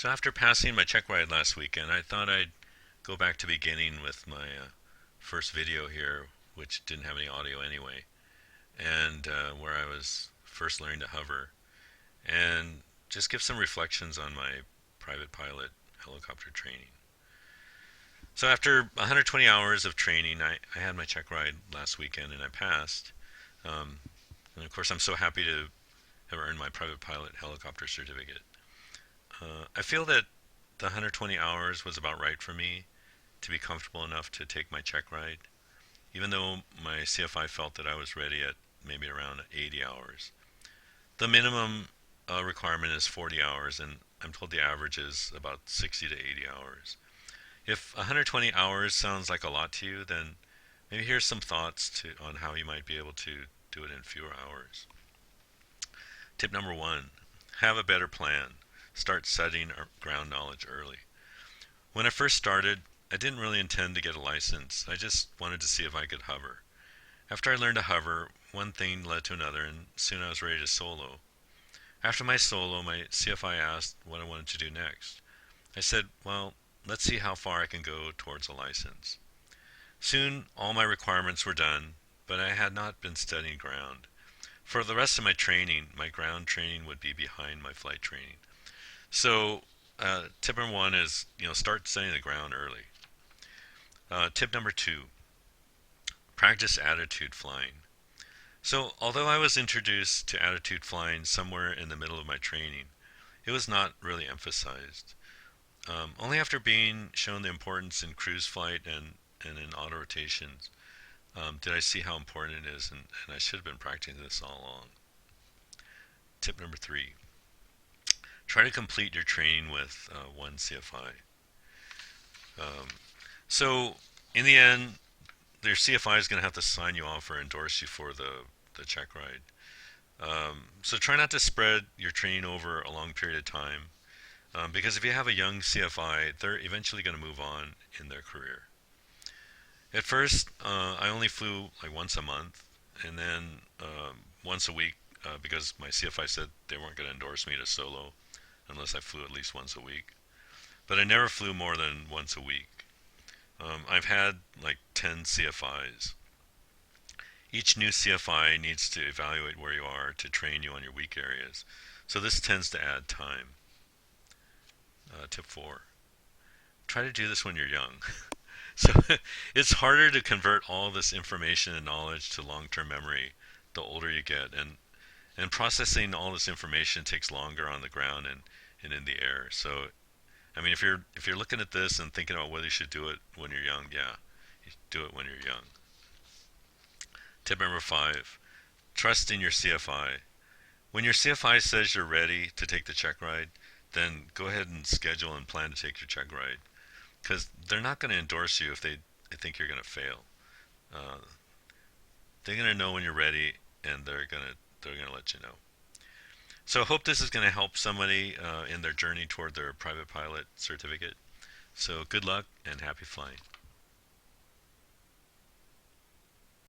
So after passing my check ride last weekend, I thought I'd go back to beginning with my first video here, which didn't have any audio anyway, and where I was first learning to hover, and just give some reflections on my private pilot helicopter training. So after 120 hours of training, I had my check ride last weekend and I passed. Um, and of course, I'm so happy to have earned my private pilot helicopter certificate. I feel that the 120 hours was about right for me to be comfortable enough to take my check ride, even though my CFI felt that I was ready at maybe around 80 hours. The minimum requirement is 40 hours, and I'm told the average is about 60 to 80 hours. If 120 hours sounds like a lot to you, then maybe here's some thoughts on how you might be able to do it in fewer hours. Tip number one, have a better plan. Start studying ground knowledge early. When I first started, I didn't really intend to get a license. I just wanted to see if I could hover. After I learned to hover, one thing led to another, and soon I was ready to solo. After my solo, my CFI asked what I wanted to do next. I said, well, let's see how far I can go towards a license. Soon, all my requirements were done, but I had not been studying ground. For the rest of my training, my ground training would be behind my flight training. So, tip number one is, start studying the ground early. Tip number two, practice attitude flying. So, although I was introduced to attitude flying somewhere in the middle of my training, it was not really emphasized. Only after being shown the importance in cruise flight and in auto rotations did I see how important it is, and I should have been practicing this all along. Tip number three, try to complete your training with one CFI. Um, so, in the end, your CFI is going to have to sign you off or endorse you for the check ride. So try not to spread your training over a long period of time, because if you have a young CFI, they're eventually going to move on in their career. At first, I only flew like once a month, and then once a week, because my CFI said they weren't going to endorse me to solo unless I flew at least once a week. But I never flew more than once a week. I've had like 10 CFIs. Each new CFI needs to evaluate where you are to train you on your weak areas. So this tends to add time. Tip 4. Try to do this when you're young. So it's harder to convert all this information and knowledge to long-term memory the older you get. And processing all this information takes longer on the ground and in the air. So I mean, if you're looking at this and thinking about whether you should do it when you're young, yeah, you do it when you're young. Tip number 5, trust in your CFI. When your CFI says you're ready to take the check ride, then go ahead and schedule and plan to take your check ride, because they're not going to endorse you if they think you're going to fail. Uh, they're going to know when you're ready, and they're going to let you know. So I hope this is going to help somebody in their journey toward their private pilot certificate. So good luck and happy flying.